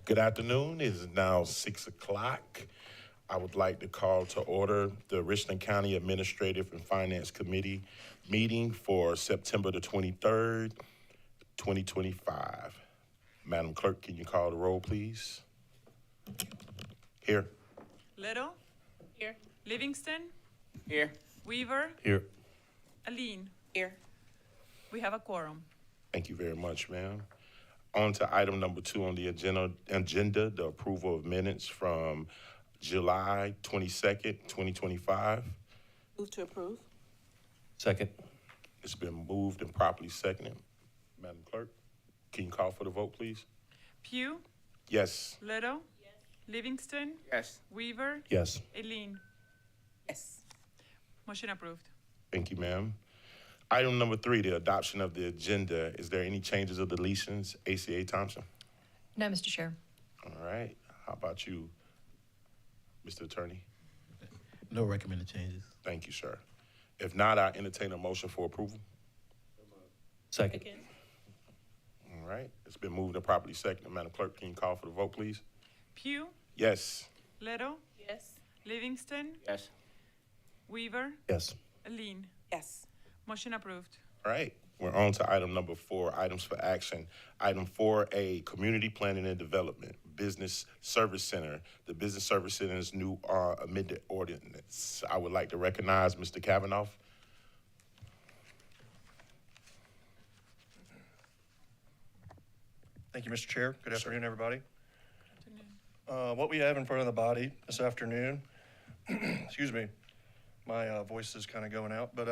Good afternoon. It is now 6 o'clock. I would like to call to order the Richland County Administrative and Finance Committee meeting for September the 23rd, 2025. Madam Clerk, can you call the roll, please? Here. Little, Here. Livingston, Here. Weaver, Here. Aline. Here. We have a quorum. Thank you very much, ma'am. On to item number 2 on the agenda, the approval of minutes from July 22nd, 2025. Move to approve. Second. It's been moved and properly seconded. Madam Clerk, can you call for the vote, please? Pugh, Yes. Little, Livingston, Yes. Weaver, Yes. Aline. Yes. Motion approved. Thank you, ma'am. Item number 3, the adoption of the agenda. Is there any changes or deletions? ACA Thompson? No, Mr. Chair. All right. How about you, Mr. Attorney? No recommended changes. Thank you, sir. If not, I entertain a motion for approval. Second. All right. It's been moved and properly seconded. Madam Clerk, can you call for the vote, please? Pugh, Yes. Little, Yes. Livingston, Yes. Weaver, Yes. Aline. Yes. Motion approved. All right. We're on to item number 4, items for action. Item 4A, Community Planning and Development, Business Service Center. The Business Service Center's new amended ordinance. I would like to recognize Mr. Kavanaugh. Thank you, Mr. Chair. Good afternoon, everybody. Afternoon. What we have in front of the body this afternoon, excuse me, my voice is kind of going out, but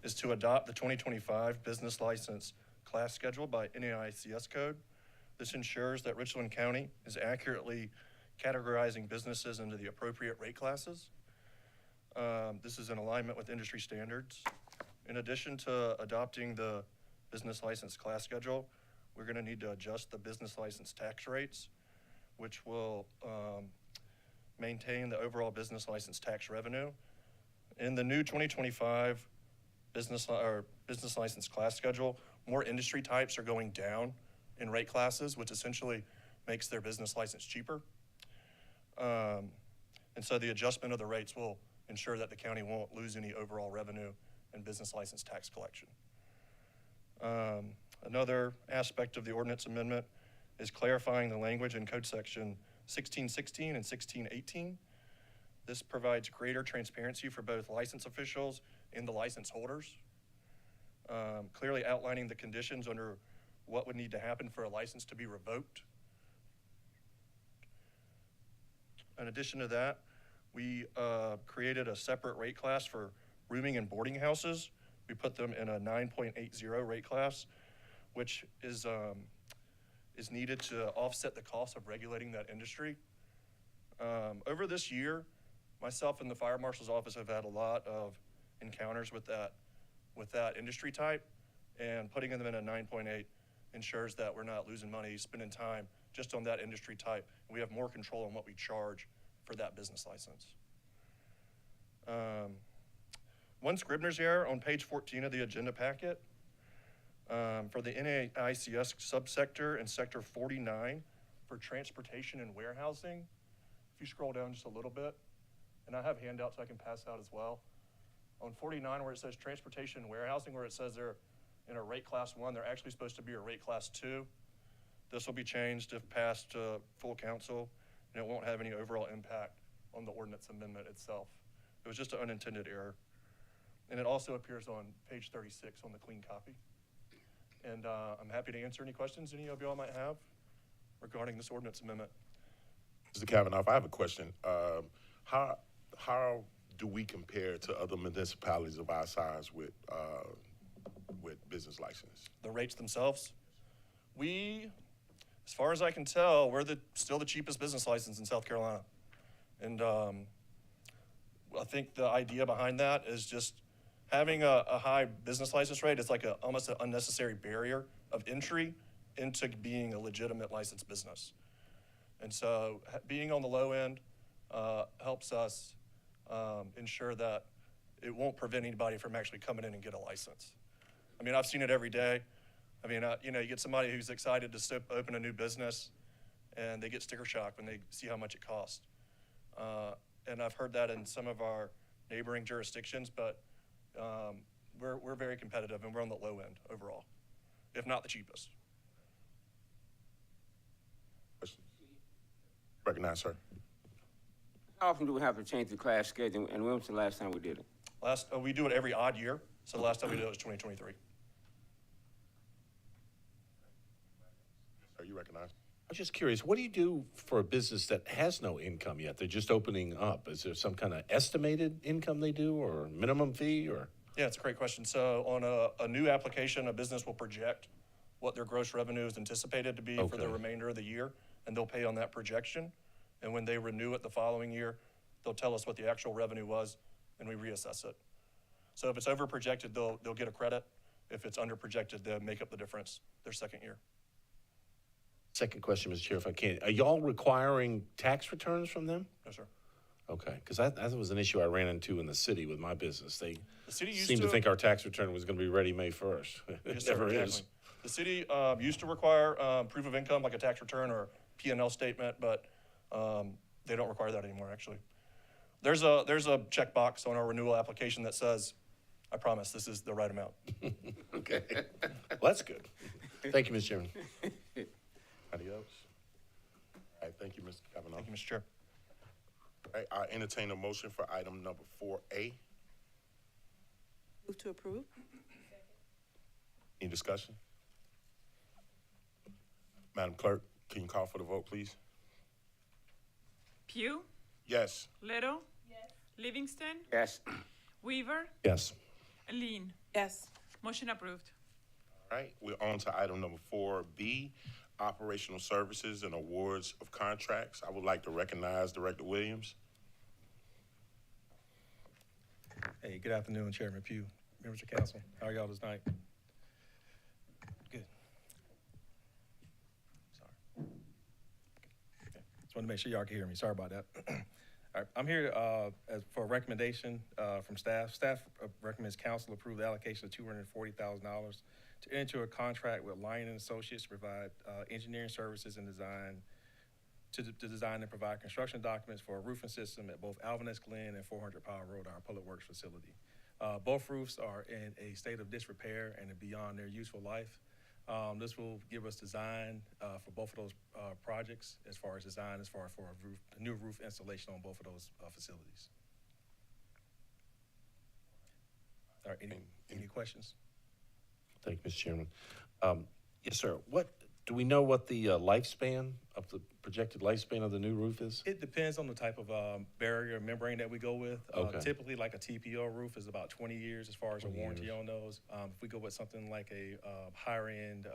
is to adopt the 2025 business license class schedule by NAICS code. This ensures that Richland County is accurately categorizing businesses into the appropriate rate classes. This is in alignment with industry standards. In addition to adopting the business license class schedule, we're going to need to adjust the business license tax rates, which will maintain the overall business license tax revenue. In the new 2025 business license class schedule, more industry types are going down in rate classes, which essentially makes their business license cheaper. And so the adjustment of the rates will ensure that the county won't lose any overall revenue in business license tax collection. Another aspect of the ordinance amendment is clarifying the language in code section 1616 and 1618. This provides greater transparency for both license officials and the license holders, clearly outlining the conditions under what would need to happen for a license to be revoked. In addition to that, we created a separate rate class for rooming and boarding houses. We put them in a 9.80 rate class, which is needed to offset the cost of regulating that industry. Over this year, myself and the fire marshal's office have had a lot of encounters with that industry type, and putting them in a 9.8 ensures that we're not losing money spending time just on that industry type. We have more control on what we charge for that business license. One Scribner's error on page 14 of the agenda packet. For the NAICS subsector in sector 49 for transportation and warehousing. If you scroll down just a little bit, and I have handouts I can pass out as well. On 49 where it says transportation and warehousing, where it says they're in a rate class 1, they're actually supposed to be a rate class 2. This will be changed if passed to full council, and it won't have any overall impact on the ordinance amendment itself. It was just an unintended error. And it also appears on page 36 on the clean copy. And I'm happy to answer any questions any of y'all might have regarding this ordinance amendment. Mr. Kavanaugh, I have a question. How do we compare to other municipalities of our size with business license? The rates themselves, as far as I can tell, we're still the cheapest business license in South Carolina. And I think the idea behind that is just having a high business license rate is like almost an unnecessary barrier of entry into being a legitimate licensed business. And so being on the low end helps us ensure that it won't prevent anybody from actually coming in and get a license. I mean, I've seen it every day. I mean, you get somebody who's excited to open a new business, and they get sticker shock when they see how much it costs. And I've heard that in some of our neighboring jurisdictions, but we're very competitive and we're on the low end overall, if not the cheapest. Questions? Recognize, sir. How often do we have to change the class schedule, and when was the last time we did it? We do it every odd year, so the last time we did it was 2023. Sir, you recognize? I'm just curious, what do you do for a business that has no income yet? They're just opening up. Is there some kind of estimated income they do or minimum fee or? Yeah, it's a great question. So on a new application, a business will project what their gross revenue is anticipated to be for the Okay. remainder of the year, and they'll pay on that projection. And when they renew it the following year, they'll tell us what the actual revenue was, and we reassess it. So if it's over projected, they'll get a credit. If it's under projected, they'll make up the difference their second year. Second question, Mr. Chair, if I can. Are y'all requiring tax returns from them? No, sir. Okay, because that was an issue I ran into in the city with my business. They The city used seemed to think our tax return was going to be ready May 1st. It Yes, sir, never is. exactly. The city used to require proof of income, like a tax return or P&L statement, but they don't require that anymore, actually. There's a checkbox on our renewal application that says, I promise this is the right amount. Okay, well, that's good. Thank you, Mr. Chairman. Adios. All right, thank you, Mr. Kavanaugh. Thank you, Mr. Chair. All right, I entertain a motion for item number 4A. Move to approve? Any discussion? Madam Clerk, can you call for the vote, please? Pugh, Yes. Little. Livingston, Yes. Weaver, Yes. and Lean. Yes. Motion approved. All right, we're on to item number 4B, operational services and awards of contracts. I would like to recognize Director Williams. Hey, good afternoon, Chairman Pugh, members of council. How are y'all tonight? Good. Sorry. Okay. Just wanted to make sure y'all can hear me. Sorry about that. All right, I'm here for a recommendation from staff. Staff recommends council approve the allocation of $240,000 to enter into a contract with Lyon and Associates to provide engineering services and design to design and provide construction documents for a roofing system at both Alvin S. Glenn and 400 Powell Road, our public works facility. Both roofs are in a state of disrepair and are beyond their useful life. This will give us design for both of those projects, as far as for a new roof installation on both of those facilities. All right, any questions? Thank you, Mr. Chairman. Yes, sir. Do we know what the projected lifespan of the new roof is? It depends on the type of barrier membrane that we go with. Okay. Typically, like a TPO roof is about 20 years as far as a 20 warranty years. on those. If we go with something like a higher end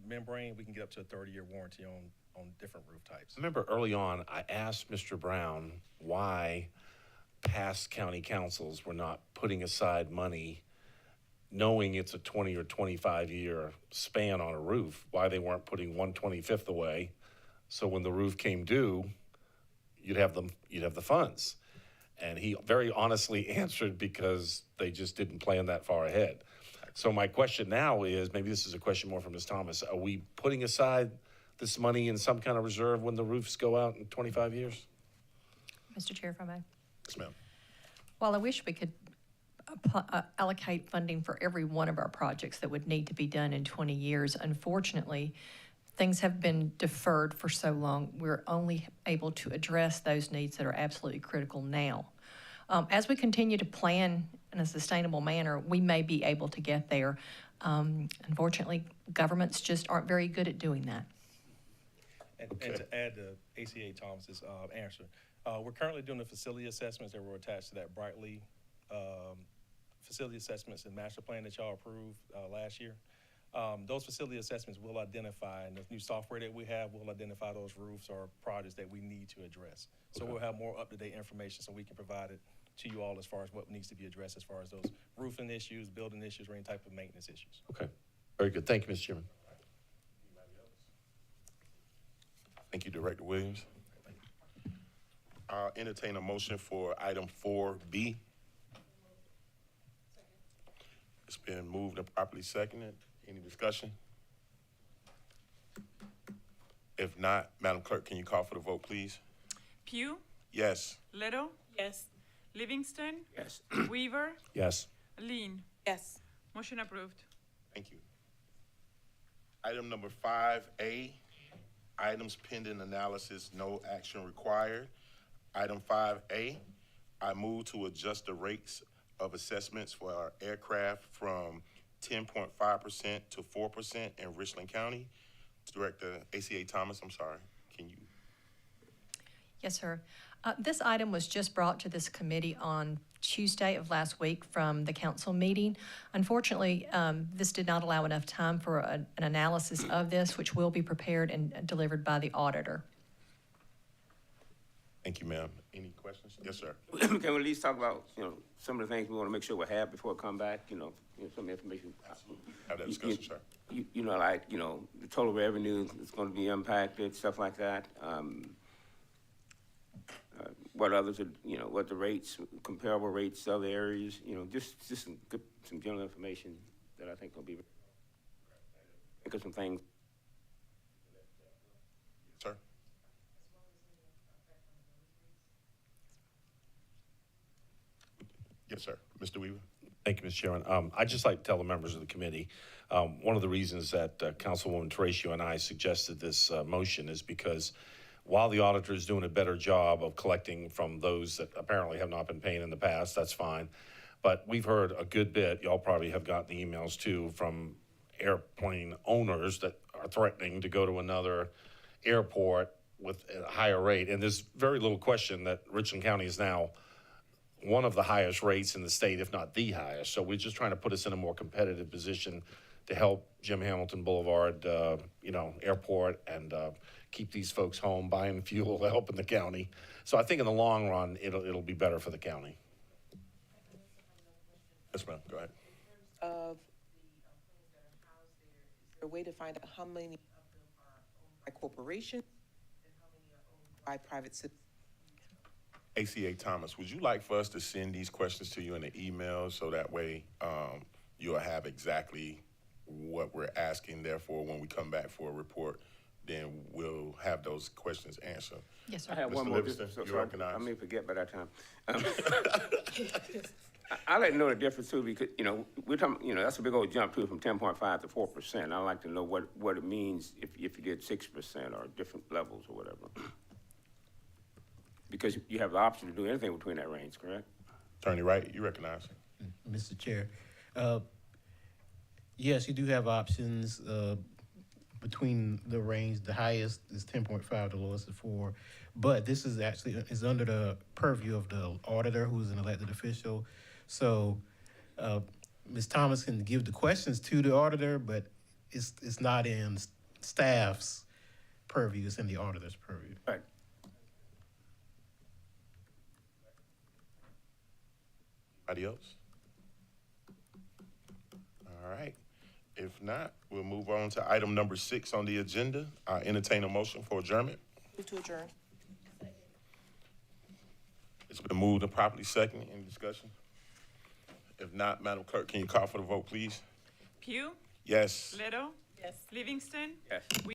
membrane, we can get up to a 30-year warranty on different roof types. I remember early on, I asked Mr. Brown why past county councils were not putting aside money, knowing it's a 20 or 25-year span on a roof, why they weren't putting 1/25th away, so when the roof came due, you'd have the funds. And he very honestly answered, because they just didn't plan that far ahead. So my question now is, maybe this is a question more for Ms. Thomas, are we putting aside this money in some kind of reserve when the roofs go out in 25 years? Mr. Chair, if I may. Yes, ma'am. While I wish we could allocate funding for every one of our projects that would need to be done in 20 years, unfortunately, things have been deferred for so long. We're only able to address those needs that are absolutely critical now. As we continue to plan in a sustainable manner, we may be able to get there. Unfortunately, governments just aren't very good at doing that. And to add to ACA Thomas's answer, we're currently doing the facility assessments that were attached to that Brightly facility assessments and master plan that y'all approved last year. Those facility assessments will identify, and the new software that we have will identify those roofs or projects that we need to address. So we'll have more up-to-date information so we can provide it to you all as far as what needs to be addressed as far as those roofing issues, building issues, or any type of maintenance issues. Okay, very good. Thank you, Mr. Chairman. Thank you, Director Williams. I'll entertain a motion for item 4B. It's been moved and properly seconded. Any discussion? If not, Madam Clerk, can you call for the vote, please? Pugh, Yes. Little, Yes. Livingston, Yes. Weaver, Yes. Lean. Yes. Motion approved. Thank you. Item number 5A, items pending analysis, no action required. Item 5A, I move to adjust the rates of assessments for our aircraft from 10.5% to 4% in Richland County. Director ACA Thomas, I'm sorry, can you? Yes, sir. This item was just brought to this committee on Tuesday of last week from the council meeting. Unfortunately, this did not allow enough time for an analysis of this, which will be prepared and delivered by the auditor. Thank you, ma'am. Any questions? Yes, sir. Can we at least talk about, some of the things we want to make sure we have before we come back, some information? Have that discussion, sir. The total revenue is going to be impacted, stuff like that. What others are, what the rates, comparable rates, other areas, just some general information that I think will be, think of some things. Sir? Yes, sir. Mr. Weaver? Thank you, Mr. Chairman. I'd just like to tell the members of the committee, one of the reasons that Councilwoman Teresa and I suggested this motion is because while the auditor is doing a better job of collecting from those that apparently have not been paying in the past, that's fine. But we've heard a good bit, y'all probably have gotten the emails too, from airplane owners that are threatening to go to another airport with a higher rate. And there's very little question that Richland County is now one of the highest rates in the state, if not the highest. So we're just trying to put us in a more competitive position to help Jim Hamilton Boulevard, airport, and keep these folks home, buying fuel, helping the county. So I think in the long run, it'll be better for the county. Yes, ma'am. Go ahead. Of the planes that are housed there, is there a way to find out how many of them are owned by corporations and how many are owned by private citizens? ACA Thomas, would you like for us to send these questions to you in an email so that way you'll have exactly what we're asking? Therefore, when we come back for a report, then we'll have those questions answered. Yes, I sir. have Mr. one more, Livingston, so you recognize? I may forget by that time. I like to know the difference too, because, we're talking, that's a big old jump too, from 10.5 to 4%. I'd like to know what it means if you did 6% or different levels or whatever. Because you have the option to do anything between that range, correct? Attorney Wright, you recognize? Mr. Chair, yes, you do have options between the range. The highest is 10.5, the lowest is 4. But this is actually under the purview of the auditor, who is an elected official. So Ms. Thomas can give the questions to the auditor, but it's not in staff's purview. It's in the auditor's purview. Right. Anybody else? All right. If not, we'll move on to item number 6 on the agenda. I entertain a motion for adjournment. Move to adjourn. It's been moved and properly second. Any discussion? If not, Madam Clerk, can you call for the vote, please? Pugh, Yes. Little, Yes. Livingston, Yes.